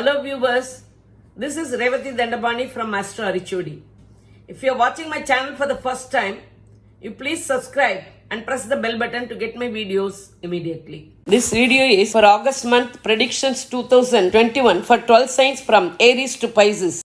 Hello viewers, this is Revati Dandapani from Master Arichodi. If you are watching my channel for the first time, you please subscribe and press the bell button to get my videos immediately. This video is for August month predictions 2021 for 12 signs from Aries to Pisces.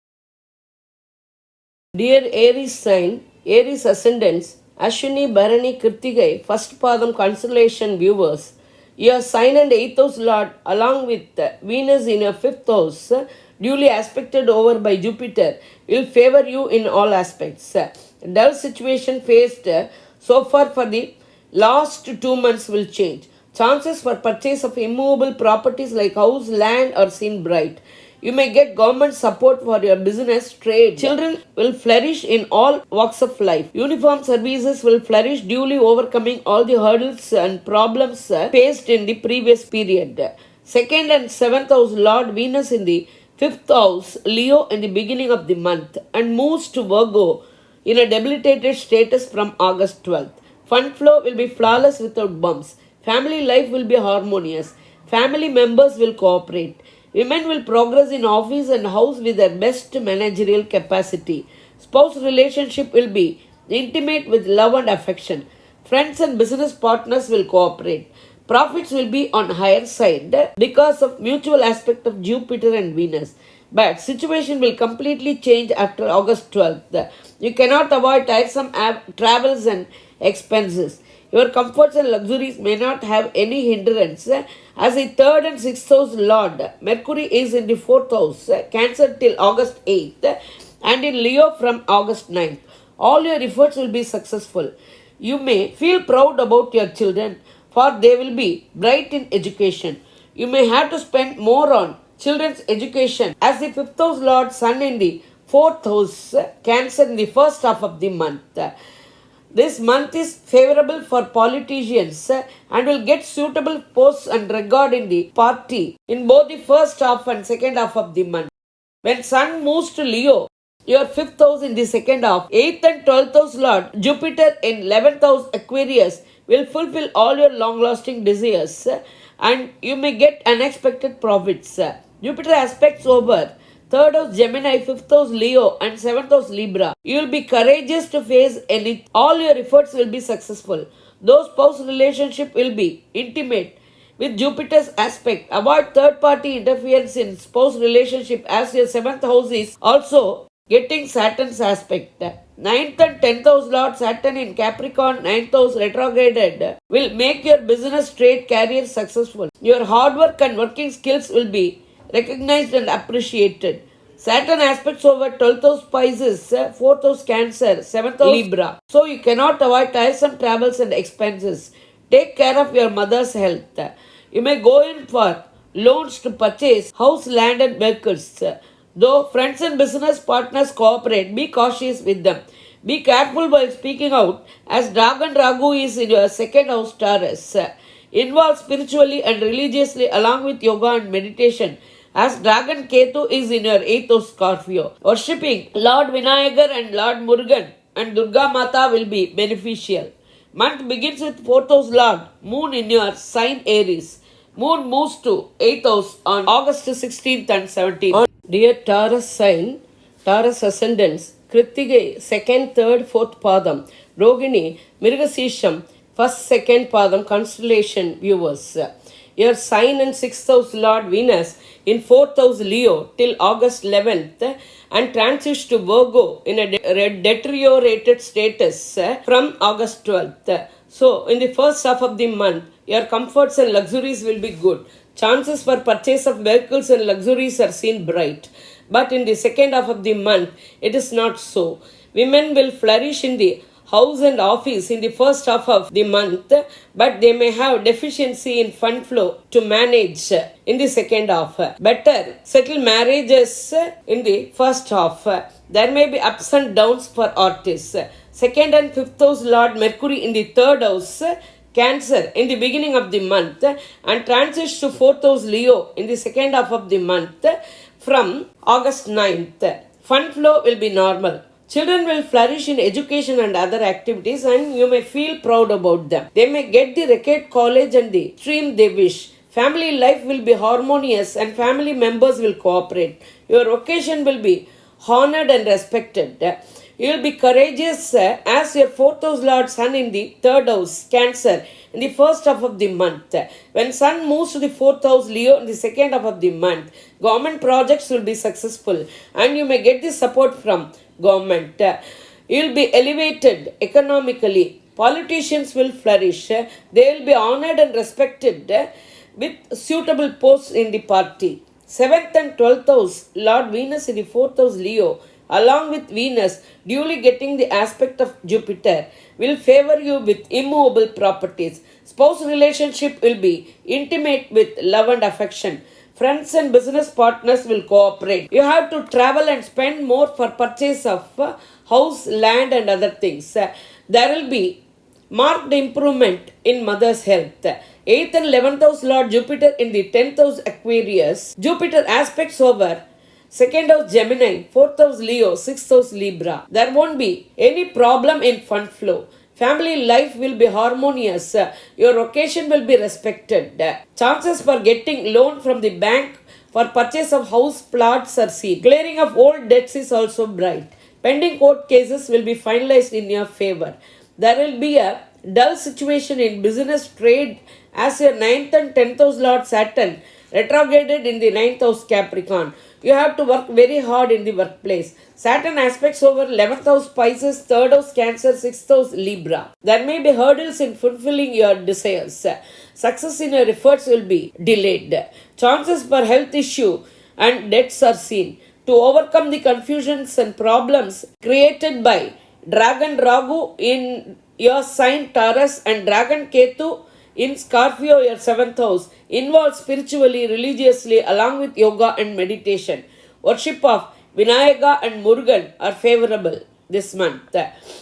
Dear Aries sign, Aries ascendants, Ashwini, Bharani, Kirtigai, first Padam constellation viewers, your sign and 8th house lord along with Venus in your 5th house, duly aspected over by Jupiter, will favor you in all aspects. Dull situation faced so far for the last 2 months will change. Chances for purchase of immovable properties like house, land are seen bright. You may get government support for your business, trade. Children will flourish in all walks of life. Uniform services will flourish, duly overcoming all the hurdles and problems faced in the previous period. 2nd and 7th house Lord Venus in the 5th house, Leo in the beginning of the month, and moves to Virgo in a debilitated status from August 12th. Fund flow will be flawless without bumps. Family life will be harmonious. Family members will cooperate. Women will progress in office and house with their best managerial capacity. Spouse relationship will be intimate with love and affection. Friends and business partners will cooperate. Profits will be on higher side because of mutual aspect of Jupiter and Venus. But situation will completely change after August 12th. You cannot avoid tiresome travels and expenses. Your comforts and luxuries may not have any hindrance as the 3rd and 6th house Lord Mercury is in the 4th house, Cancer till August 8th and in Leo from August 9th. All your efforts will be successful. You may feel proud about your children for they will be bright in education. You may have to spend more on children's education as the 5th house Lord Sun in the 4th house, Cancer in the first half of the month. This month is favorable for politicians and will get suitable posts and regard in the party in both the first half and second half of the month. When Sun moves to Leo, your 5th house in the second half, 8th and 12th house Lord Jupiter in 11th house Aquarius will fulfill all your long-lasting desires and you may get unexpected profits. Jupiter aspects over 3rd house Gemini, 5th house Leo and 7th house Libra. You will be courageous to face any. All your efforts will be successful. Those spouse relationship will be intimate with Jupiter's aspect. Avoid third party interference in spouse relationship as your 7th house is also getting Saturn's aspect. 9th and 10th house Lord Saturn in Capricorn, 9th house retrograded will make your business, trade, career successful. Your hard work and working skills will be recognized and appreciated. Saturn aspects over 12th house Pisces, 4th house Cancer, 7th house Libra. So you cannot avoid tiresome travels and expenses. Take care of your mother's health. You may go in for loans to purchase house, land and vehicles. Though friends and business partners cooperate, be cautious with them. Be careful while speaking out as Dragon Ragu is in your 2nd house Taurus. Involve spiritually and religiously along with yoga and meditation as Dragon Ketu is in your 8th house Scorpio. Worshipping Lord Vinayagar and Lord Murugan and Durga Mata will be beneficial. Month begins with 4th house Lord Moon in your sign Aries. Moon moves to 8th house on August 16th and 17th. Dear Taurus sign, Taurus ascendants, Krittigai 2nd, 3rd, 4th Padam, Rohini, Mrigasisham, 1st, 2nd Padam constellation viewers. Your sign and 6th house Lord Venus in 4th house Leo till August 11th and transits to Virgo in a deteriorated status from August 12th. So in the first half of the month, your comforts and luxuries will be good. Chances for purchase of vehicles and luxuries are seen bright. But in the second half of the month, it is not so. Women will flourish in the house and office in the first half of the month, but they may have deficiency in fund flow to manage in the second half. Better settle marriages in the first half. There may be ups and downs for artists. 2nd and 5th house Lord Mercury in the 3rd house, Cancer in the beginning of the month and transits to 4th house Leo in the second half of the month from August 9th. Fund flow will be normal. Children will flourish in education and other activities and you may feel proud about them. They may get the requisite college and the stream they wish. Family life will be harmonious and family members will cooperate. Your occasion will be honored and respected. You will be courageous as your fourth house Lord Sun in the third house, Cancer, in the first half of the month. When Sun moves to the fourth house, Leo, in the second half of the month, government projects will be successful and you may get the support from government. You will be elevated economically. Politicians will flourish. They will be honored and respected with suitable posts in the party. 7th and 12th house, Lord Venus in the 4th house, Leo, along with Venus duly getting the aspect of Jupiter, will favor you with immovable properties. Spouse relationship will be intimate with love and affection. Friends and business partners will cooperate. You have to travel and spend more for purchase of house, land and other things. There will be marked improvement in mother's health. 8th and 11th house Lord Jupiter in the 10th house Aquarius. Jupiter aspects over 2nd house Gemini, 4th house Leo, 6th house Libra. There won't be any problem in fund flow. Family life will be harmonious. Your occasion will be respected. Chances for getting loan from the bank for purchase of house plots are seen. Clearing of old debts is also bright. Pending court cases will be finalized in your favor. There will be a dull situation in business trade as your 9th and 10th house Lord Saturn retrograded in the 9th house Capricorn. You have to work very hard in the workplace. Saturn aspects over 11th house Pisces, 3rd house Cancer, 6th house Libra. There may be hurdles in fulfilling your desires. Success in your efforts will be delayed. Chances for health issue and debts are seen. To overcome the confusions and problems created by Dragon Ragu in your sign Taurus and Dragon Ketu in Scorpio, your 7th house, involved spiritually, religiously, along with yoga and meditation. Worship of Vinayaga and Murugan are favorable this month.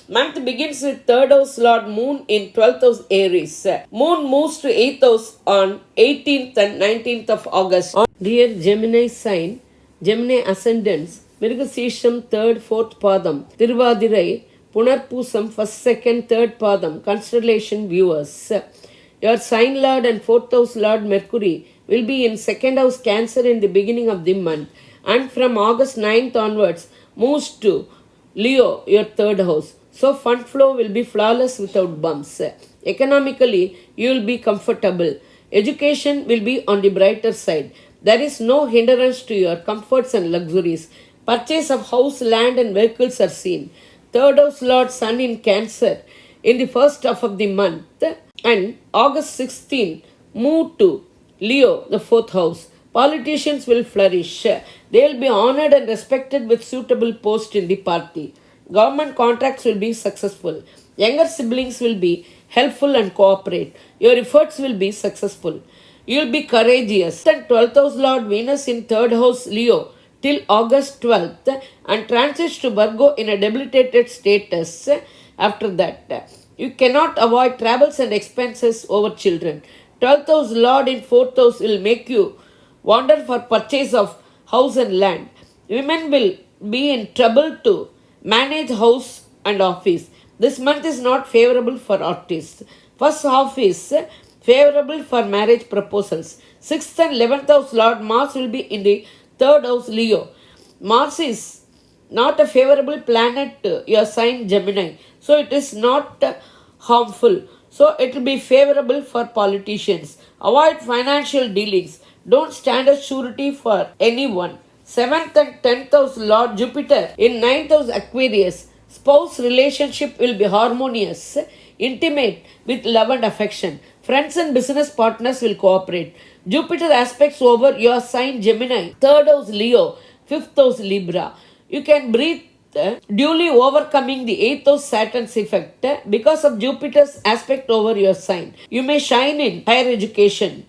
Month begins with 3rd house Lord Moon in 12th house Aries. Moon moves to 8th house on 18th and 19th of August. Dear Gemini sign, Gemini ascendants, Mirgasisham 3rd, 4th Padam, Tiruvadirai, Punarpusam 1st, 2nd, 3rd Padam, constellation viewers. Your sign Lord and 4th house Lord Mercury will be in 2nd house Cancer in the beginning of the month and from August 9th onwards moves to Leo, your 3rd house. So fund flow will be flawless without bumps. Economically, you will be comfortable. Education will be on the brighter side. There is no hindrance to your comforts and luxuries. Purchase of house, land and vehicles are seen. 3rd house Lord Sun in Cancer in the first half of the month and August 16 move to Leo, the 4th house. Politicians will flourish. They will be honored and respected with suitable post in the party. Government contracts will be successful. Younger siblings will be helpful and cooperate. Your efforts will be successful. You will be courageous. And 12th house Lord Venus in 3rd house Leo till August 12th and transits to Virgo in a debilitated status after that. You cannot avoid travels and expenses over children. 12th house Lord in 4th house will make you wander for purchase of house and land. Women will be in trouble to manage house and office. This month is not favorable for artists. First half is favorable for marriage proposals. 6th and 11th house Lord Mars will be in the 3rd house Leo. Mars is not a favorable planet to your sign Gemini. So it is not harmful. So it will be favorable for politicians. Avoid financial dealings. Don't stand as surety for anyone. 7th and 10th house Lord Jupiter in 9th house Aquarius. Spouse relationship will be harmonious, intimate with love and affection. Friends and business partners will cooperate. Jupiter aspects over your sign Gemini, 3rd house Leo, 5th house Libra. You can breathe duly overcoming the 8th house Saturn's effect because of Jupiter's aspect over your sign. You may shine in higher education.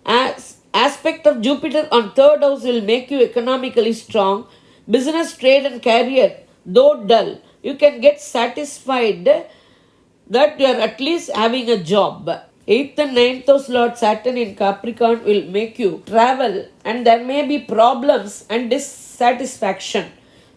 As aspect of Jupiter on 3rd house will make you economically strong. Business, trade and career, though dull, you can get satisfied that you are at least having a job. 8th and 9th house Lord Saturn in Capricorn will make you travel and there may be problems and dissatisfaction.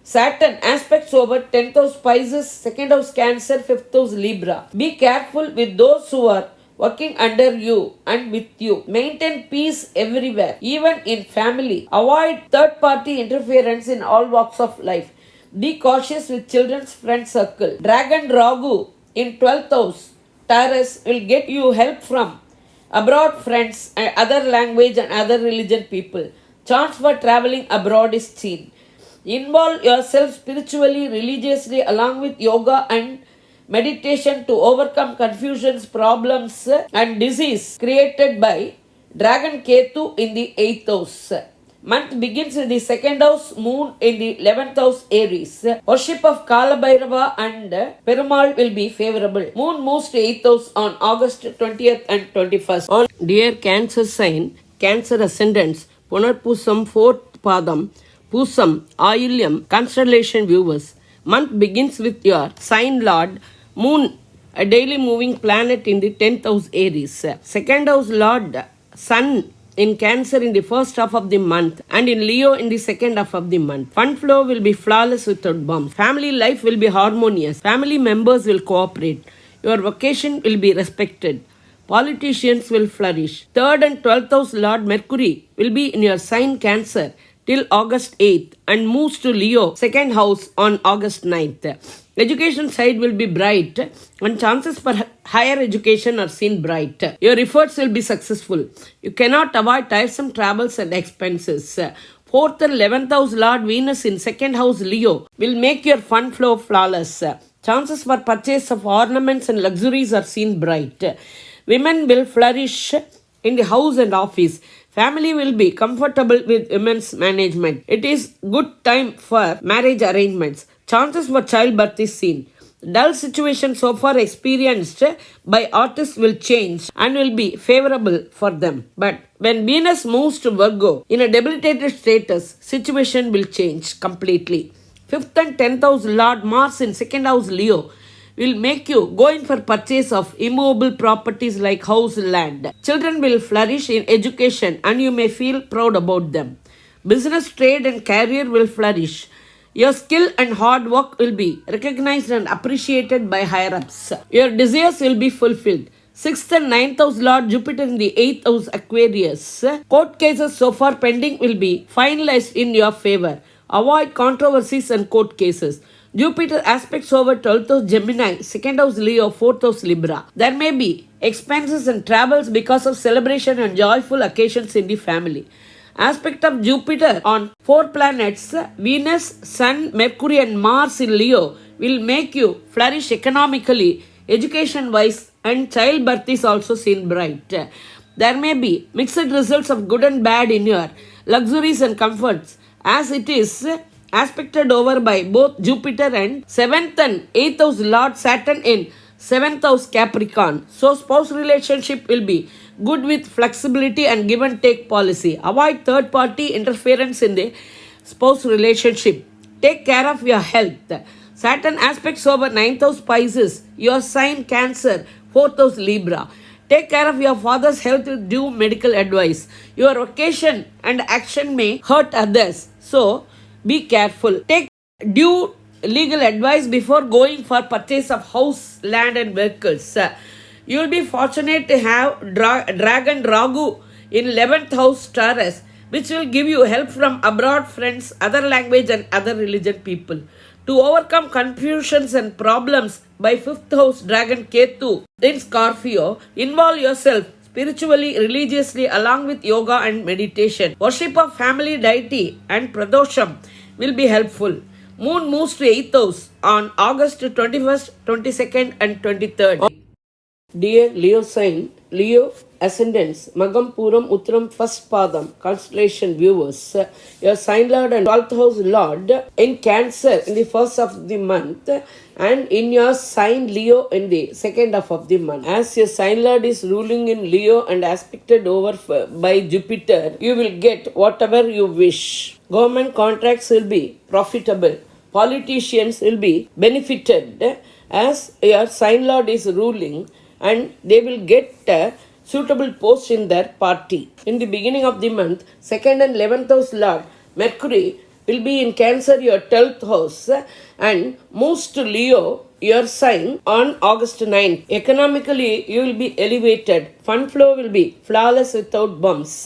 Saturn aspects over 10th house Pisces, 2nd house Cancer, 5th house Libra. Be careful with those who are working under you and with you. Maintain peace everywhere, even in family. Avoid third party interference in all walks of life. Be cautious with children's friend circle. Dragon Ragu in 12th house, Taurus, will get you help from abroad friends and other language and other religion people. Chance for traveling abroad is seen. Involve yourself spiritually, religiously, along with yoga and meditation to overcome confusions, problems, and disease created by Dragon Ketu in the 8th house. Month begins in the 2nd house, moon in the 11th house, Aries. Worship of Kalabhairava and Perumal will be favorable. Moon moves to 8th house on August 20th and 21st. On dear Cancer sign, Cancer ascendants, Punarpusam 4th Padam, Pusam, Ayulyam, constellation viewers. Month begins with your sign lord, Moon, a daily moving planet in the 10th house, Aries. 2nd house lord, Sun, in Cancer in the first half of the month and in Leo in the second half of the month. Fund flow will be flawless without bumps. Family life will be harmonious. Family members will cooperate. Your vocation will be respected. Politicians will flourish. 3rd and 12th house Lord Mercury will be in your sign Cancer till August 8th and moves to Leo, second house, on August 9th. Education side will be bright and chances for higher education are seen bright. Your efforts will be successful. You cannot avoid tiresome travels and expenses. 4th and 11th house Lord Venus in second house Leo will make your fund flow flawless. Chances for purchase of ornaments and luxuries are seen bright. Women will flourish in the house and office. Family will be comfortable with women's management. It is good time for marriage arrangements. Chances for childbirth is seen. Dull situation so far experienced by artists will change and will be favorable for them. But when Venus moves to Virgo in a debilitated status, situation will change completely. 5th and 10th house Lord Mars in second house Leo will make you go in for purchase of immovable properties like house and land. Children will flourish in education and you may feel proud about them. Business, trade and career will flourish. Your skill and hard work will be recognized and appreciated by higher ups. Your desires will be fulfilled. 6th and 9th house Lord Jupiter in the 8th house Aquarius. Court cases so far pending will be finalized in your favor. Avoid controversies and court cases. Jupiter aspects over 12th house Gemini, 2nd house Leo, 4th house Libra. There may be expenses and travels because of celebration and joyful occasions in the family. Aspect of Jupiter on 4 planets, Venus, Sun, Mercury and Mars in Leo will make you flourish economically, education-wise, and childbirth is also seen bright. There may be mixed results of good and bad in your luxuries and comforts, as it is aspected over by both Jupiter and 7th and 8th house Lord Saturn in 7th house Capricorn. So spouse relationship will be good with flexibility and give and take policy. Avoid third party interference in the spouse relationship. Take care of your health. Saturn aspects over 9th house Pisces, your sign Cancer, 4th house Libra. Take care of your father's health with due medical advice. Your occasion and action may hurt others, so be careful. Take due legal advice before going for purchase of house, land and vehicles. You will be fortunate to have Dragon Ragu in 11th house Taurus, which will give you help from abroad friends, other language and other religion people. To overcome confusions and problems by 5th house Dragon Ketu in Scorpio, involve yourself spiritually, religiously along with yoga and meditation. Worship of family deity and pradosham will be helpful. Moon moves to 8th house on August 21st, 22nd and 23rd. Dear Leo sign, Leo ascendants, Magam Puram Uttram first Padam, constellation viewers, your sign lord and 12th house lord in Cancer in the first half of the month and in your sign Leo in the second half of the month. As your sign lord is ruling in Leo and aspected over by Jupiter, you will get whatever you wish. Government contracts will be profitable. Politicians will be benefited as your sign lord is ruling and they will get a suitable post in their party. In the beginning of the month, 2nd and 11th house Lord Mercury will be in Cancer, your 12th house, and moves to Leo, your sign on August 9th. Economically, you will be elevated. Fund flow will be flawless without bumps.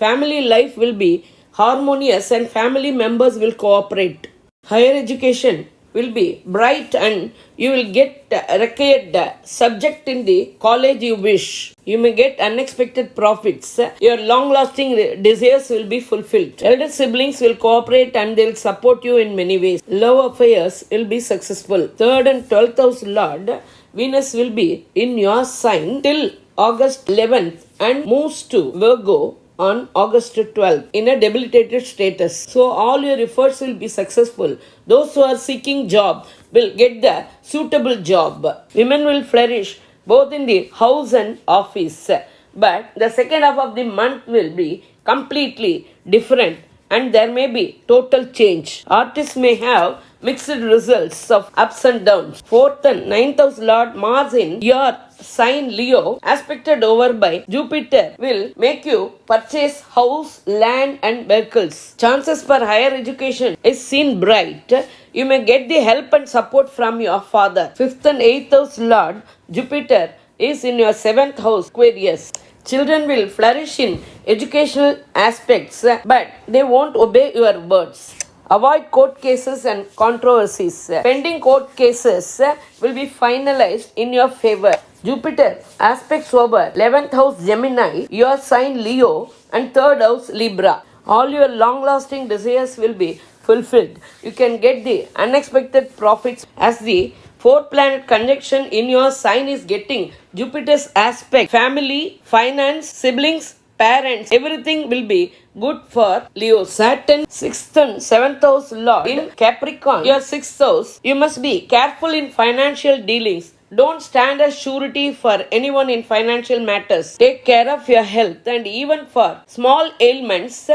Family life will be harmonious and family members will cooperate. Higher education will be bright and you will get required subject in the college you wish. You may get unexpected profits. Your long-lasting desires will be fulfilled. Elder siblings will cooperate and they will support you in many ways. Love affairs will be successful. 3rd and 12th house Lord Venus will be in your sign till August 11th and moves to Virgo on August 12th in a debilitated status. So all your efforts will be successful. Those who are seeking job will get the suitable job. Women will flourish both in the house and office. But the second half of the month will be completely different and there may be total change. Artists may have mixed results of ups and downs. 4th and 9th house Lord Mars in your sign Leo, aspected over by Jupiter, will make you purchase house, land and vehicles. Chances for higher education is seen bright. You may get the help and support from your father. 5th and 8th house Lord Jupiter is in your 7th house Aquarius. Children will flourish in educational aspects, but they won't obey your words. Avoid court cases and controversies. Pending court cases will be finalized in your favor. Jupiter aspects over 11th house Gemini, your sign Leo, and 3rd house Libra. All your long-lasting desires will be fulfilled. You can get the unexpected profits as the 4th planet conjunction in your sign is getting Jupiter's aspect. Family, finance, siblings, parents, everything will be good for Leo. Saturn, 6th and 7th house Lord in Capricorn, your 6th house. You must be careful in financial dealings. Don't stand as surety for anyone in financial matters. Take care of your health and even for small ailments,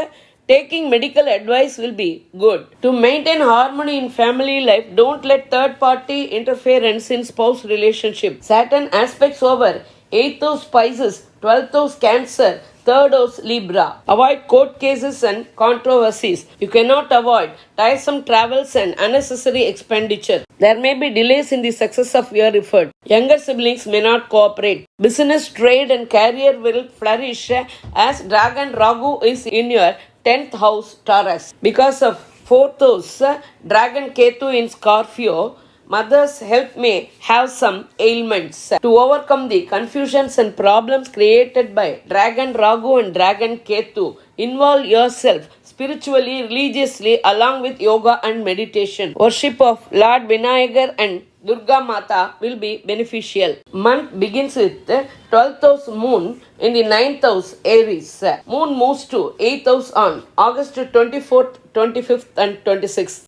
taking medical advice will be good. To maintain harmony in family life, don't let third party interference in spouse relationship. Saturn aspects over 8th house Pisces, 12th house Cancer, 3rd house Libra. Avoid court cases and controversies. You cannot avoid tiresome travels and unnecessary expenditure. There may be delays in the success of your effort. Younger siblings may not cooperate. Business, trade and career will flourish as Dragon Ragu is in your 10th house Taurus. Because of 4th house Dragon Ketu in Scorpio, mother's health may have some ailments. To overcome the confusions and problems created by Dragon Ragu and Dragon Ketu, involve yourself spiritually, religiously along with yoga and meditation. Worship of Lord Vinayagar and Durga Mata will be beneficial. Month begins with 12th house Moon in the 9th house Aries. Moon moves to 8th house on August 24th, 25th and 26th.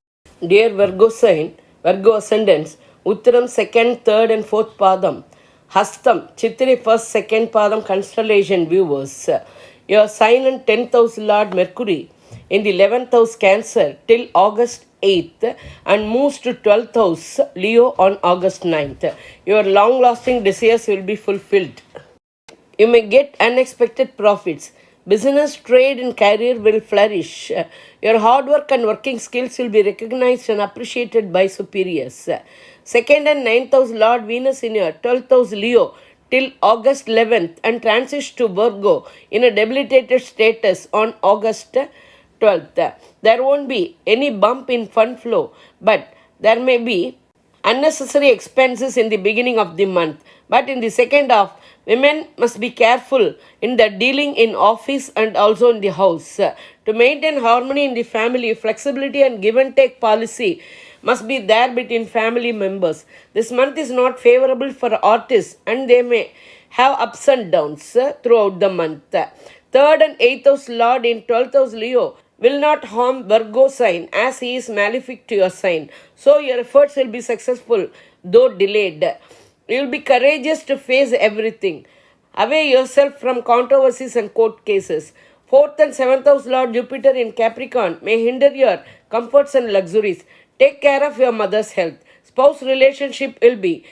Dear Virgo sign, Virgo ascendants, Uttaram 2nd, 3rd and 4th Padam, Hastam, Chitri 1st, 2nd Padam constellation viewers. Your sign and 10th house Lord Mercury in the 11th house Cancer till August 8th and moves to 12th house Leo on August 9th. Your long-lasting desires will be fulfilled. You may get unexpected profits. Business, trade and career will flourish. Your hard work and working skills will be recognized and appreciated by superiors. 2nd and 9th house Lord Venus in your 12th house Leo till August 11th and transition to Virgo in a debilitated status on August 12th. There won't be any bump in fund flow, but there may be unnecessary expenses in the beginning of the month. But in the second half, women must be careful in their dealing in office and also in the house. To maintain harmony in the family, flexibility and give and take policy must be there between family members. This month is not favorable for artists and they may have ups and downs throughout the month. 3rd and 8th house Lord in 12th house Leo will not harm Virgo sign as he is malefic to your sign. So your efforts will be successful though delayed. You will be courageous to face everything. Away yourself from controversies and court cases. 4th and 7th house Lord Jupiter in Capricorn may hinder your comforts and luxuries. Take care of your mother's health. Spouse relationship will be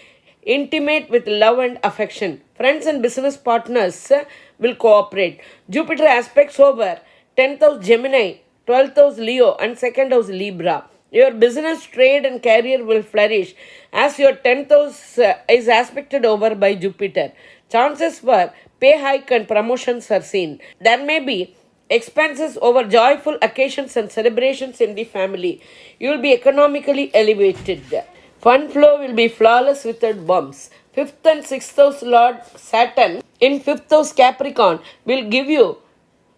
intimate with love and affection. Friends and business partners will cooperate. Jupiter aspects over 10th house Gemini, 12th house Leo and 2nd house Libra. Your business, trade, and career will flourish as your 10th house is aspected over by Jupiter. Chances for pay hike and promotions are seen. There may be expenses over joyful occasions and celebrations in the family. You will be economically elevated. Fund flow will be flawless without bumps. 5th and 6th house Lord Saturn in 5th house Capricorn will give you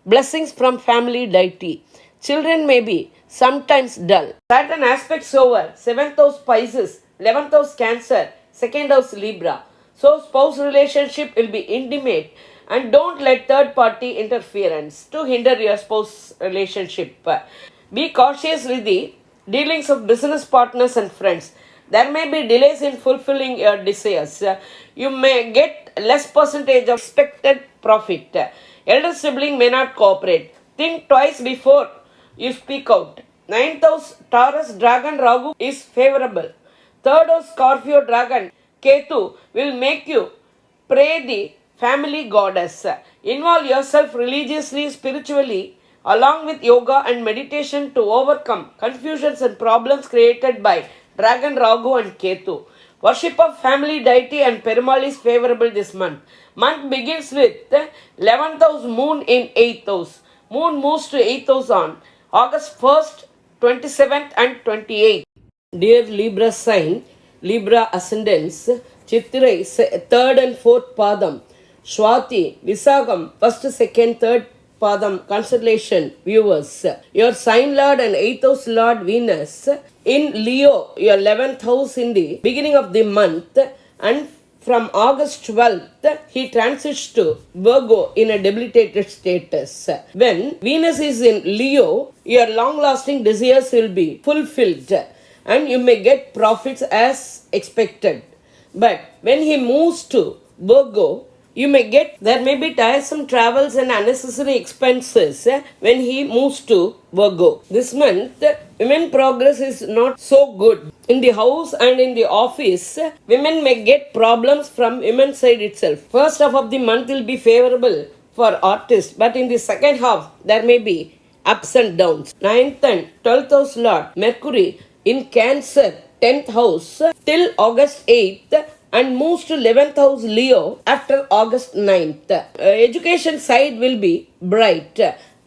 blessings from family deity. Children may be sometimes dull. Saturn aspects over 7th house Pisces, 11th house Cancer, 2nd house Libra. So spouse relationship will be intimate, and don't let third party interference to hinder your spouse relationship. Be cautious with the dealings of business partners and friends. There may be delays in fulfilling your desires. You may get less percentage of expected profit. Elder sibling may not cooperate. Think twice before you speak out. 9th house Taurus Dragon Rahu is favorable. 3rd house Scorpio Dragon Ketu will make you pray the family goddess. Involve yourself religiously, spiritually, along with yoga and meditation to overcome confusions and problems created by Dragon Ragu and Ketu. Worship of family deity and Perumal is favorable this month. Month begins with 11th house Moon in 8th house. Moon moves to 8th house on August 1st, 27th and 28th. Dear Libra sign, Libra ascendants, Chittirai 3rd and 4th Padam, Shwati, Visagam 1st, 2nd, 3rd Padam constellation viewers. Your sign lord and 8th house lord Venus in Leo, your 11th house in the beginning of the month, and from August 12th, he transits to Virgo in a debilitated status. When Venus is in Leo, your long-lasting desires will be fulfilled and you may get profits as expected. But when he moves to Virgo, there may be tiresome travels and unnecessary expenses when he moves to Virgo. This month, women progress is not so good. In the house and in the office, women may get problems from women's side itself. First half of the month will be favorable for artists, but in the second half, there may be ups and downs. 9th and 12th house Lord Mercury in Cancer, 10th house till August 8th, and moves to 11th house Leo after August 9th. Education side will be bright.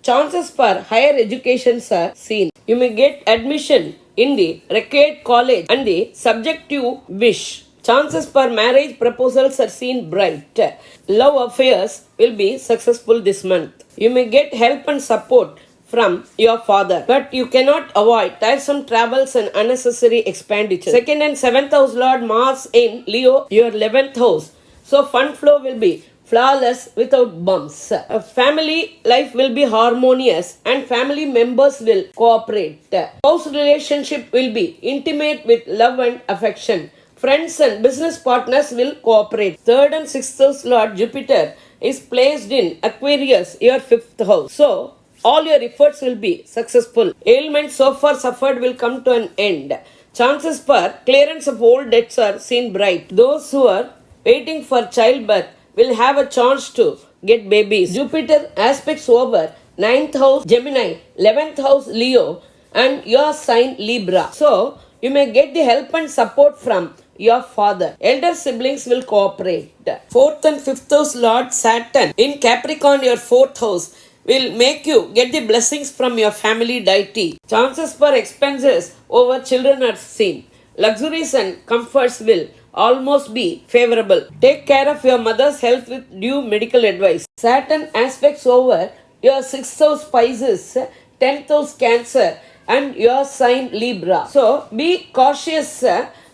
Chances for higher education are seen. You may get admission in the required college and the subject you wish. Chances for marriage proposals are seen bright. Love affairs will be successful this month. You may get help and support from your father, but you cannot avoid tiresome travels and unnecessary expenditure. 2nd and 7th house Lord Mars in Leo, your 11th house. So fund flow will be flawless without bumps. A family life will be harmonious and family members will cooperate. Spouse relationship will be intimate with love and affection. Friends and business partners will cooperate. 3rd and 6th house Lord Jupiter is placed in Aquarius, your 5th house. So all your efforts will be successful. Ailments so far suffered will come to an end. Chances for clearance of old debts are seen bright. Those who are waiting for childbirth will have a chance to get babies. Jupiter aspects over 9th house Gemini, 11th house Leo, and your sign Libra. So you may get the help and support from your father. Elder siblings will cooperate. 4th and 5th house Lord Saturn in Capricorn, your 4th house, will make you get the blessings from your family deity. Chances for expenses over children are seen. Luxuries and comforts will almost be favorable. Take care of your mother's health with due medical advice. Saturn aspects over your 6th house Pisces, 10th house Cancer, and your sign Libra. So be cautious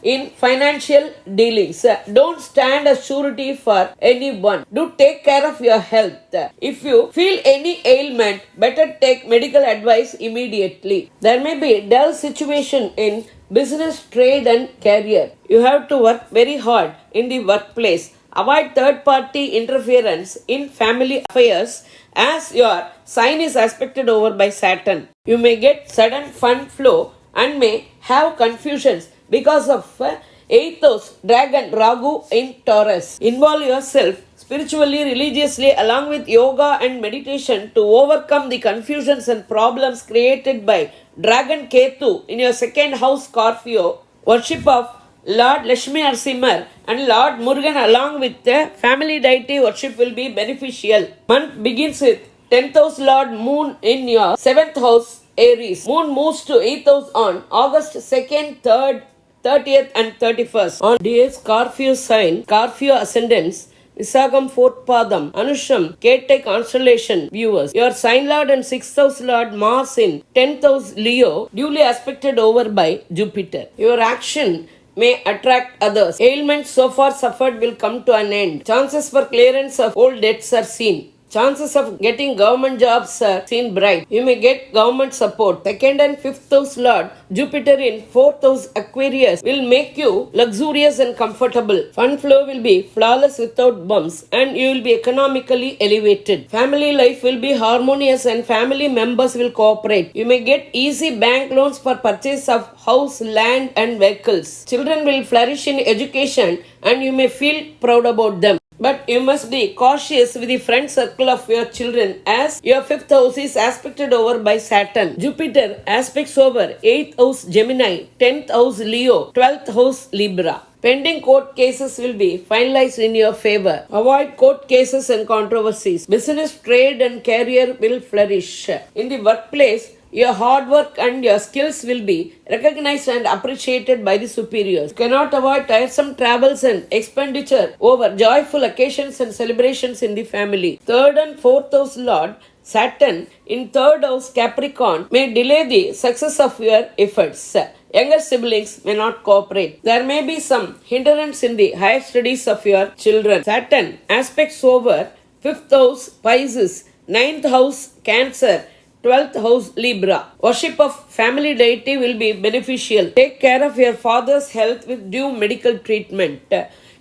in financial dealings. Don't stand as surety for anyone. Do take care of your health. If you feel any ailment, better take medical advice immediately. There may be dull situation in business, trade and career. You have to work very hard in the workplace. Avoid third party interference in family affairs as your sign is aspected over by Saturn. You may get sudden fund flow and may have confusions because of 8th house Dragon Ragu in Taurus. Involve yourself spiritually, religiously, along with yoga and meditation to overcome the confusions and problems created by Dragon Ketu in your second house, Scorpio. Worship of Lord Lakshmi Narasimhar and Lord Murugan along with the family deity worship will be beneficial. Month begins with 10th house Lord Moon in your 7th house Aries. Moon moves to 8th house on August 2nd, 3rd, 30th and 31st. On dear Scorpio sign, Scorpio ascendants, Visakam 4th Padam, Anusham, Kete constellation viewers. Your sign lord and 6th house lord Mars in 10th house Leo, duly aspected over by Jupiter. Your action may attract others. Ailments so far suffered will come to an end. Chances for clearance of old debts are seen. Chances of getting government jobs are seen bright. You may get government support. 2nd and 5th house Lord Jupiter in 4th house Aquarius will make you luxurious and comfortable. Fund flow will be flawless without bumps and you will be economically elevated. Family life will be harmonious and family members will cooperate. You may get easy bank loans for purchase of house, land and vehicles. Children will flourish in education and you may feel proud about them. But you must be cautious with the friend circle of your children as your 5th house is aspected over by Saturn. Jupiter aspects over 8th house Gemini, 10th house Leo, 12th house Libra. Pending court cases will be finalized in your favor. Avoid court cases and controversies. Business, trade and career will flourish. In the workplace, your hard work and your skills will be recognized and appreciated by the superiors. You cannot avoid tiresome travels and expenditure over joyful occasions and celebrations in the family. 3rd and 4th house Lord Saturn in 3rd house Capricorn may delay the success of your efforts. Younger siblings may not cooperate. There may be some hindrance in the higher studies of your children. Saturn aspects over 5th house Pisces, 9th house Cancer, 12th house Libra. Worship of family deity will be beneficial. Take care of your father's health with due medical treatment.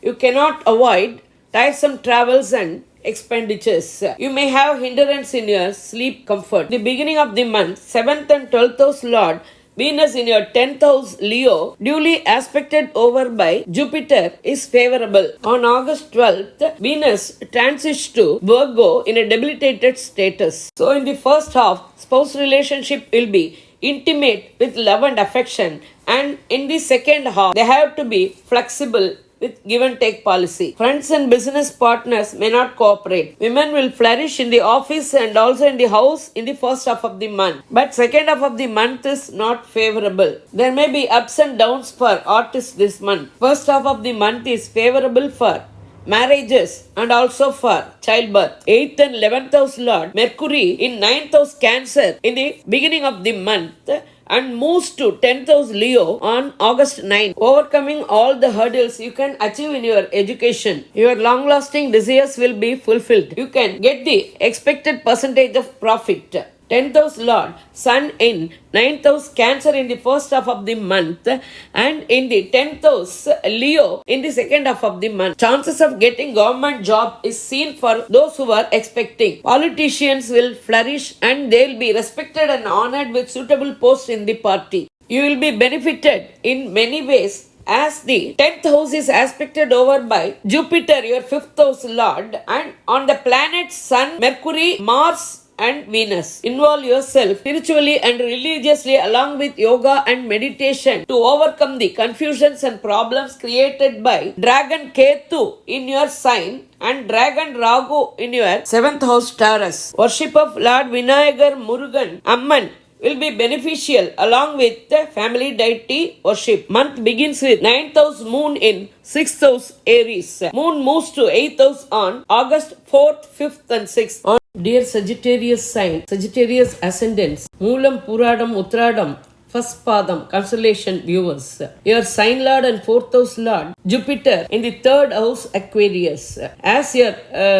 You cannot avoid tiresome travels and expenditures. You may have hindrance in your sleep comfort. The beginning of the month, 7th and 12th house Lord Venus in your 10th house Leo, duly aspected over by Jupiter, is favorable. On August 12th, Venus transits to Virgo in a debilitated status. So in the first half, spouse relationship will be intimate with love and affection, and in the second half, they have to be flexible with give and take policy. Friends and business partners may not cooperate. Women will flourish in the office and also in the house in the first half of the month. But second half of the month is not favorable. There may be ups and downs for artists this month. First half of the month is favorable for marriages and also for childbirth. 8th and 11th house Lord Mercury in 9th house Cancer in the beginning of the month and moves to 10th house Leo on August 9. Overcoming all the hurdles you can achieve in your education. Your long-lasting desires will be fulfilled. You can get the expected percentage of profit. 10th house Lord Sun in 9th house Cancer in the first half of the month and in the 10th house Leo in the second half of the month. Chances of getting government job is seen for those who are expecting. Politicians will flourish and they will be respected and honored with suitable posts in the party. You will be benefited in many ways as the 10th house is aspected over by Jupiter, your 5th house Lord, and on the planets Sun, Mercury, Mars and Venus. Involve yourself spiritually and religiously along with yoga and meditation to overcome the confusions and problems created by Dragon Ketu in your sign and Dragon Ragu in your 7th house Taurus. Worship of Lord Vinayagar, Murugan, Amman will be beneficial along with the family deity worship. Month begins with 9th house Moon in 6th house Aries. Moon moves to 8th house on August 4th, 5th and 6th. Dear Sagittarius sign, Sagittarius ascendants, Moolam, Puradam, Uttradam, first Padam, constellation viewers. Your sign lord and 4th house lord, Jupiter in the 3rd house Aquarius. As your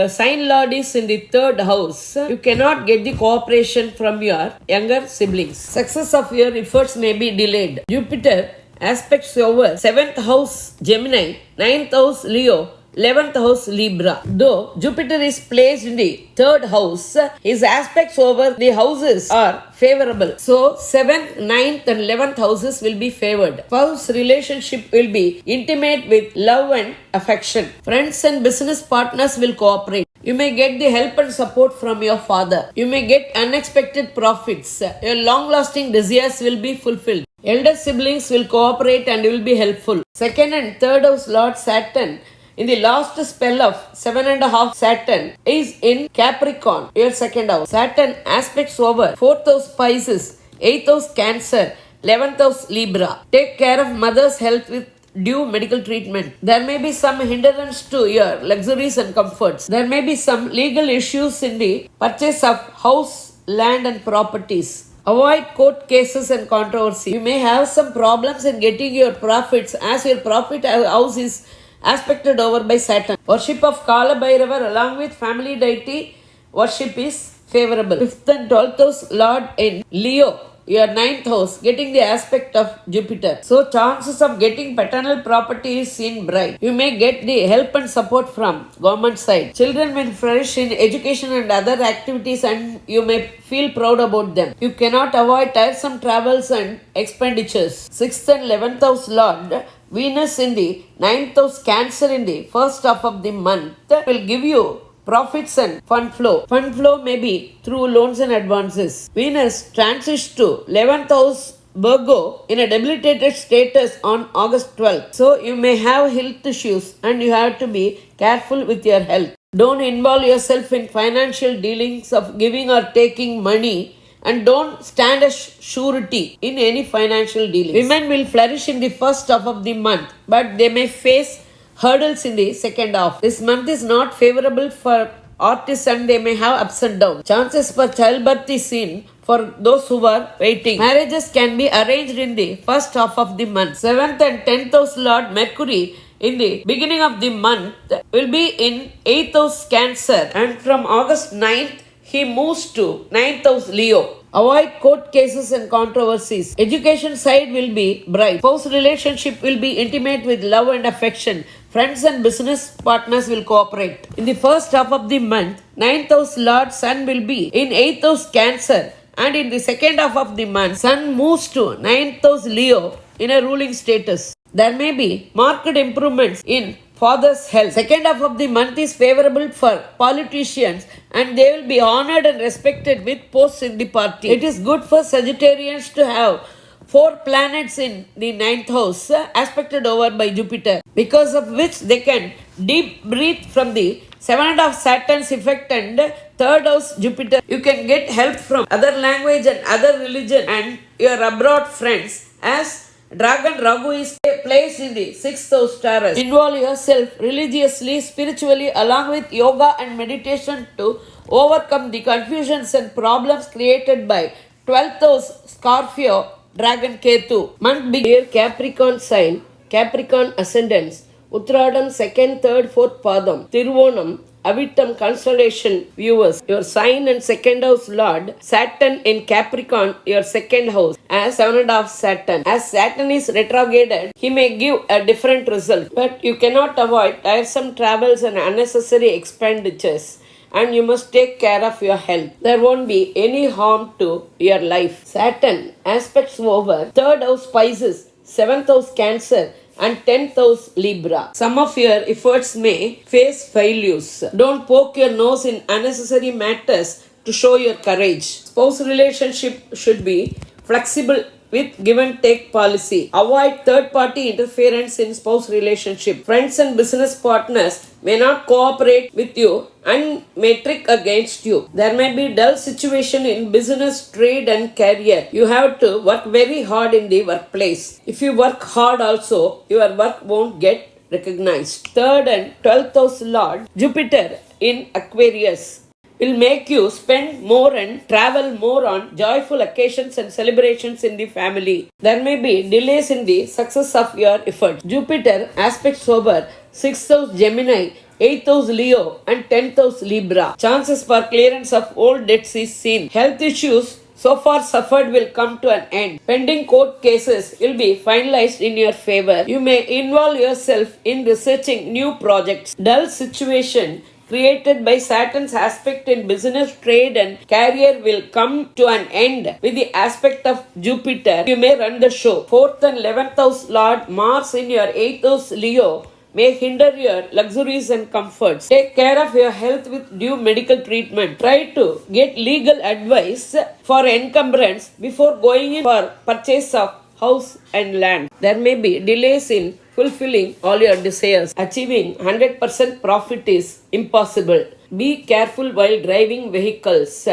sign lord is in the 3rd house, you cannot get the cooperation from your younger siblings. Success of your efforts may be delayed. Jupiter aspects over 7th house Gemini, 9th house Leo, 11th house Libra. Though Jupiter is placed in the 3rd house, his aspects over the houses are favorable. So 7th, 9th and 11th houses will be favored. Spouse relationship will be intimate with love and affection. Friends and business partners will cooperate. You may get the help and support from your father. You may get unexpected profits. Your long-lasting desires will be fulfilled. Elder siblings will cooperate and will be helpful. 2nd and 3rd house Lord Saturn in the last spell of 7.5 Saturn is in Capricorn, your 2nd house. Saturn aspects over 4th house Pisces, 8th house Cancer, 11th house Libra. Take care of mother's health with due medical treatment. There may be some hindrance to your luxuries and comforts. There may be some legal issues in the purchase of house, land and properties. Avoid court cases and controversy. You may have some problems in getting your profits as your profit house is aspected over by Saturn. Worship of Kala Bhairavar along with family deity worship is favorable. 5th and 12th house Lord in Leo, your 9th house, getting the aspect of Jupiter. So chances of getting paternal property is seen bright. You may get the help and support from government side. Children will flourish in education and other activities and you may feel proud about them. You cannot avoid tiresome travels and expenditures. 6th and 11th house Lord Venus in the 9th house Cancer in the first half of the month will give you profits and fund flow. Fund flow may be through loans and advances. Venus transits to 11th house Virgo in a debilitated status on August 12th. So you may have health issues and you have to be careful with your health. Don't involve yourself in financial dealings of giving or taking money and don't stand as surety in any financial dealings. Women will flourish in the first half of the month, but they may face hurdles in the second half. This month is not favorable for artists and they may have ups and downs. Chances for childbirth is seen for those who are waiting. Marriages can be arranged in the first half of the month. 7th and 10th house Lord Mercury in the beginning of the month will be in 8th house Cancer and from August 9th he moves to 9th house Leo. Avoid court cases and controversies. Education side will be bright. Spouse relationship will be intimate with love and affection. Friends and business partners will cooperate. In the first half of the month, 9th house Lord Sun will be in 8th house Cancer and in the second half of the month, Sun moves to 9th house Leo in a ruling status. There may be marked improvements in father's health. Second half of the month is favorable for politicians and they will be honored and respected with posts in the party. It is good for Sagittarians to have 4 planets in the 9th house aspected over by Jupiter, because of which they can deep breathe from the 7th of Saturn's effect and 3rd house Jupiter. You can get help from other language and other religion and your abroad friends as Dragon Ragu is placed in the 6th house Taurus. Involve yourself religiously, spiritually along with yoga and meditation to overcome the confusions and problems created by 12th house Scorpio Dragon Ketu. Month begin Capricorn sign, Capricorn ascendants, Uttradam 2nd, 3rd, 4th Padam, Tiruvonam, Avittam constellation viewers. Your sign and 2nd house Lord Saturn in Capricorn, your 2nd house as 7.5 Saturn. As Saturn is retrograded, he may give a different result, but you cannot avoid tiresome travels and unnecessary expenditures. And you must take care of your health. There won't be any harm to your life. Saturn aspects over 3rd house Pisces, 7th house Cancer and 10th house Libra. Some of your efforts may face failures. Don't poke your nose in unnecessary matters to show your courage. Spouse relationship should be flexible with give and take policy. Avoid third party interference in spouse relationship. Friends and business partners may not cooperate with you and may trick against you. There may be dull situation in business, trade and career. You have to work very hard in the workplace. If you work hard also, your work won't get recognized. 3rd and 12th house Lord Jupiter in Aquarius will make you spend more and travel more on joyful occasions and celebrations in the family. There may be delays in the success of your effort. Jupiter aspects over 6th house Gemini, 8th house Leo and 10th house Libra. Chances for clearance of old debts is seen. Health issues so far suffered will come to an end. Pending court cases will be finalized in your favor. You may involve yourself in researching new projects. Dull situation created by Saturn's aspect in business, trade, and career will come to an end with the aspect of Jupiter. You may run the show. 4th and 11th house Lord Mars in your 8th house Leo may hinder your luxuries and comforts. Take care of your health with due medical treatment. Try to get legal advice for encumbrance before going in for purchase of house and land. There may be delays in fulfilling all your desires. Achieving 100% profit is impossible. Be careful while driving vehicles.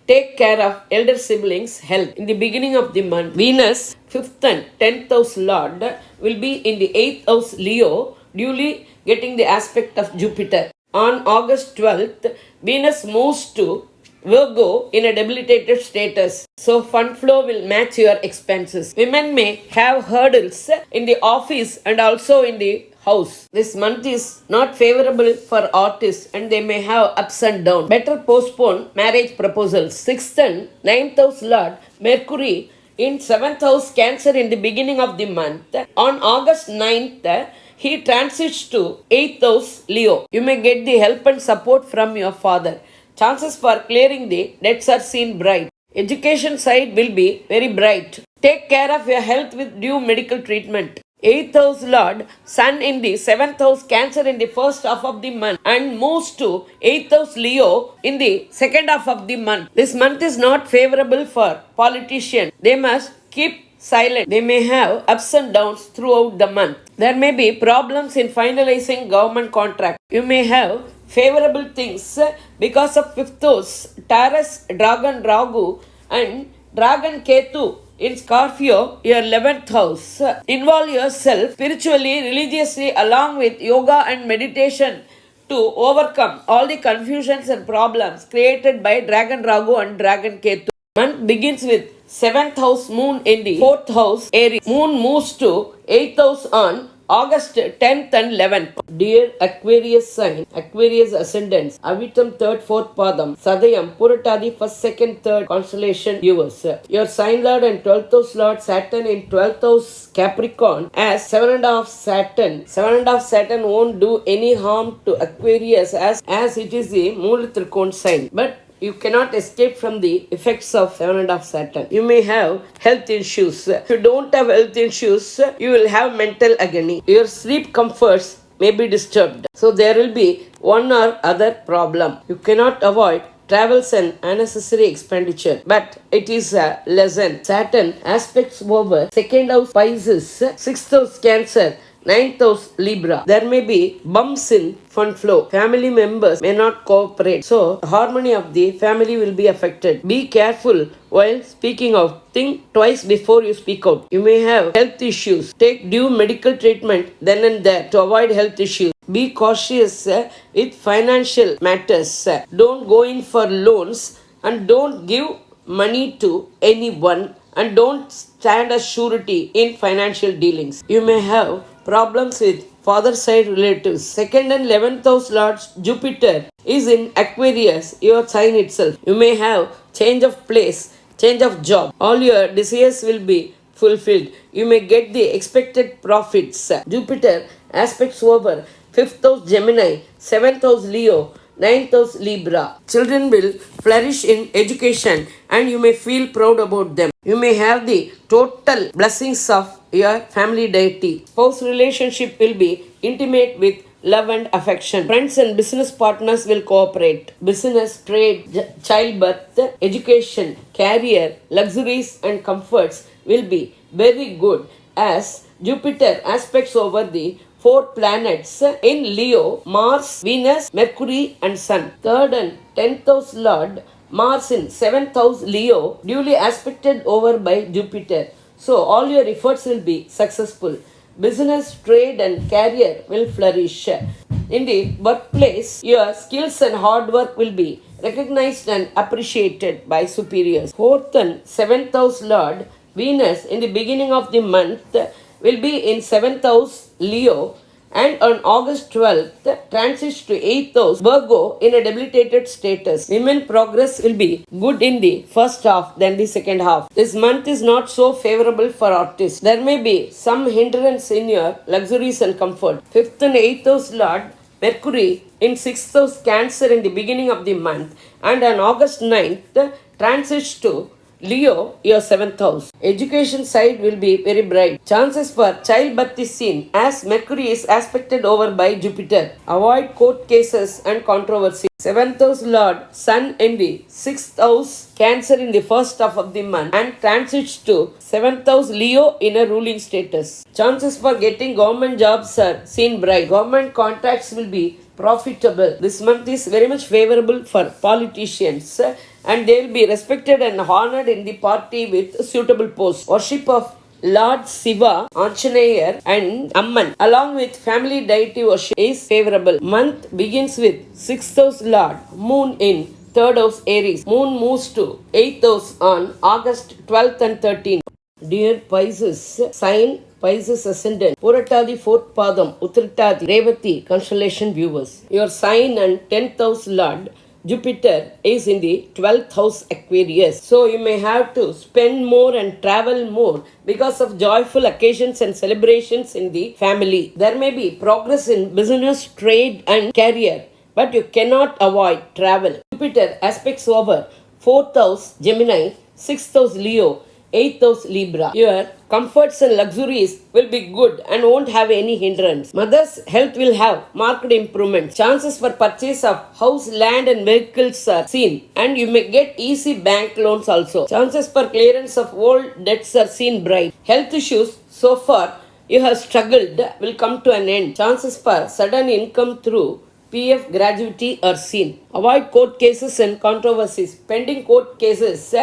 Take care of elder siblings' health. In the beginning of the month, Venus, 5th and 10th house Lord, will be in the 8th house Leo, duly getting the aspect of Jupiter. On August 12th, Venus moves to Virgo in a debilitated status. So fund flow will match your expenses. Women may have hurdles in the office and also in the house. This month is not favorable for artists and they may have ups and downs. Better postpone marriage proposals. 6th and 9th house Lord Mercury in 7th house Cancer in the beginning of the month. On August 9th, he transits to 8th house Leo. You may get the help and support from your father. Chances for clearing the debts are seen bright. Education side will be very bright. Take care of your health with due medical treatment. 8th house Lord, Sun in the 7th house Cancer in the first half of the month and moves to 8th house Leo in the second half of the month. This month is not favorable for politicians. They must keep silent. They may have ups and downs throughout the month. There may be problems in finalizing government contract. You may have favorable things because of 5th house, Taurus, Dragon, Ragu and Dragon Ketu in Scorpio, your 11th house. Involve yourself spiritually, religiously along with yoga and meditation to overcome all the confusions and problems created by Dragon Ragu and Dragon Ketu. Month begins with 7th house Moon in the 4th house Aries. Moon moves to 8th house on August 10th and 11th. Dear Aquarius sign, Aquarius ascendants, Avitam 3rd, 4th Padam, Sadayam, Puratadi 1st, 2nd, 3rd constellation viewers. Your sign lord and 12th house lord Saturn in 12th house Capricorn as 7.5 Saturn. 7.5 Saturn won't do any harm to Aquarius as it is the Moola Trikona sign. But you cannot escape from the effects of 7.5 Saturn. You may have health issues. If you don't have health issues, you will have mental agony. Your sleep comforts may be disturbed. So there will be one or other problem. You cannot avoid travels and unnecessary expenditure. But it is a lesson. Saturn aspects over 2nd house Pisces, 6th house Cancer, 9th house Libra. There may be bumps in fund flow. Family members may not cooperate. So, harmony of the family will be affected. Be careful while speaking out. Think twice before you speak out. You may have health issues. Take due medical treatment then and there to avoid health issues. Be cautious with financial matters. Don't go in for loans and don't give money to anyone and don't stand as surety in financial dealings. You may have problems with father side relatives. 2nd and 11th house Lord Jupiter is in Aquarius, your sign itself. You may have change of place, change of job. All your desires will be fulfilled. You may get the expected profits. Jupiter aspects over 5th house Gemini, 7th house Leo, 9th house Libra. Children will flourish in education and you may feel proud about them. You may have the total blessings of your family deity. Spouse relationship will be intimate with love and affection. Friends and business partners will cooperate. Business, trade, childbirth, education, career, luxuries and comforts will be very good as Jupiter aspects over the 4 planets in Leo, Mars, Venus, Mercury and Sun. 3rd and 10th house Lord Mars in 7th house Leo, duly aspected over by Jupiter. So all your efforts will be successful. Business, trade and career will flourish. In the workplace, your skills and hard work will be recognized and appreciated by superiors. 4th and 7th house Lord Venus in the beginning of the month will be in 7th house Leo And on August 12th, transits to 8th house, Virgo, in a debilitated status. Women progress will be good in the first half than the second half. This month is not so favorable for artists. There may be some hindrance in your luxuries and comfort. 5th and 8th house Lord Mercury in 6th house Cancer in the beginning of the month, and on August 9th transits to Leo, your 7th house. Education side will be very bright. Chances for childbirth is seen as Mercury is aspected over by Jupiter. Avoid court cases and controversy. 7th house Lord Sun in the 6th house Cancer in the first half of the month, and transits to 7th house Leo in a ruling status. Chances for getting government jobs are seen bright. Government contracts will be profitable. This month is very much favorable for politicians, and they will be respected and honored in the party with suitable posts. Worship of Lord Shiva, Anjaneya and Amman along with family deity worship is favorable. Month begins with 6th house Lord Moon in 3rd house Aries. Moon moves to 8th house on August 12th and 13th. Dear Pisces, sign Pisces ascendant, Puratadi 4th Padam, Uttratadi, Revati, constellation viewers. Your sign and 10th house Lord Jupiter is in the 12th house Aquarius. So you may have to spend more and travel more because of joyful occasions and celebrations in the family. There may be progress in business, trade and career, but you cannot avoid travel. Jupiter aspects over 4th house Gemini, 6th house Leo, 8th house Libra. Your comforts and luxuries will be good and won't have any hindrance. Mother's health will have marked improvement. Chances for purchase of house, land and vehicles are seen, and you may get easy bank loans also. Chances for clearance of old debts are seen bright. Health issues so far you have struggled will come to an end. Chances for sudden income through PF gratuity are seen. Avoid court cases and controversies. Pending court cases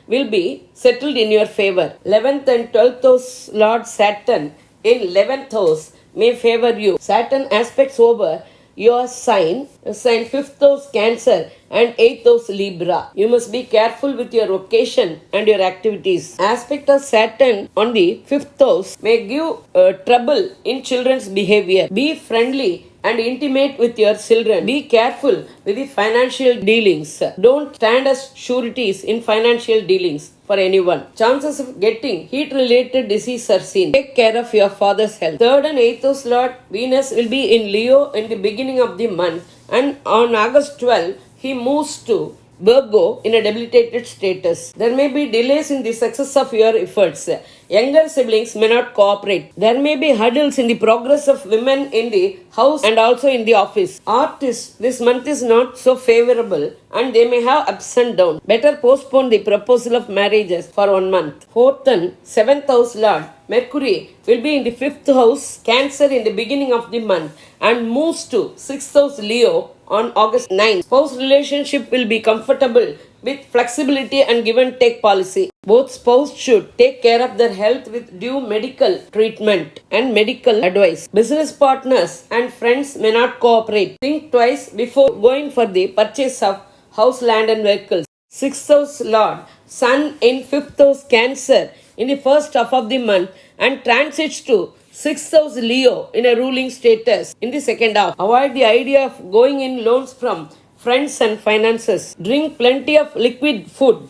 will be settled in your favor. 11th and 12th house Lord Saturn in 11th house may favor you. Saturn aspects over your sign 5th house Cancer and 8th house Libra. You must be careful with your vocation and your activities. Aspect of Saturn on the 5th house may give trouble in children's behavior. Be friendly and intimate with your children. Be careful with the financial dealings. Don't stand as sureties in financial dealings for anyone. Chances of getting heat related disease are seen. Take care of your father's health. 3rd and 8th house Lord Venus will be in Leo in the beginning of the month, and on August 12 he moves to Virgo in a debilitated status. There may be delays in the success of your efforts. Younger siblings may not cooperate. There may be hurdles in the progress of women in the house and also in the office. Artists, this month is not so favorable and they may have ups and downs. Better postpone the proposal of marriages for 1 month. 4th and 7th house Lord Mercury will be in the 5th house Cancer in the beginning of the month, and moves to 6th house Leo on August 9th. Spouse relationship will be comfortable with flexibility and give and take policy. Both spouses should take care of their health with due medical treatment and medical advice. Business partners and friends may not cooperate. Think twice before going for the purchase of house, land and vehicles. 6th house Lord Sun in 5th house Cancer in the first half of the month, and transits to 6th house Leo in a ruling status in the second half. Avoid the idea of going in loans from friends and finances. Drink plenty of liquid food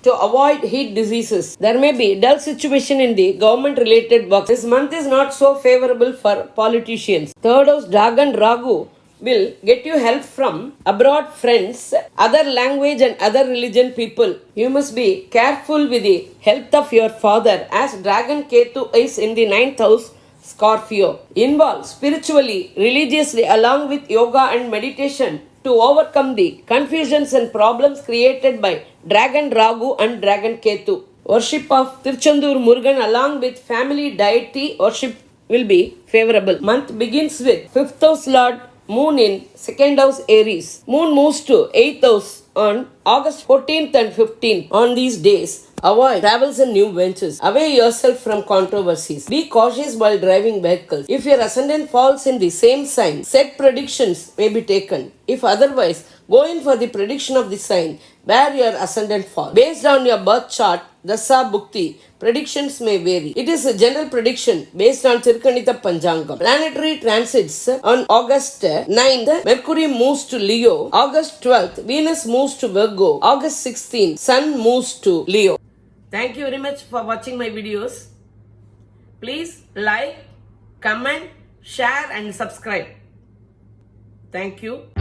to avoid heat diseases. There may be dull situation in the government related work. This month is not so favorable for politicians. 3rd house Dragon Ragu will get you help from abroad friends, other language and other religion people. You must be careful with the health of your father, as Dragon Ketu is in the 9th house Scorpio. Involve spiritually, religiously along with yoga and meditation to overcome the confusions and problems created by Dragon Ragu and Dragon Ketu. Worship of Tirchandur Murugan along with family deity worship will be favorable. Month begins with 5th house Lord Moon in 2nd house Aries. Moon moves to 8th house on August 14th and 15th. On these days, avoid travels and new ventures. Away yourself from controversies. Be cautious while driving vehicles. If your ascendant falls in the same sign, set predictions may be taken. If otherwise, go in for the prediction of the sign where your ascendant falls. Based on your birth chart, Dasa Bhukti. Predictions may vary. It is a general prediction based on Tirkanita Panjangam. Planetary transits on August 9th, Mercury moves to Leo. August 12th, Venus moves to Virgo. August 16th, Sun moves to Leo. Thank you very much for watching my videos. Please like, comment, share and subscribe. Thank you.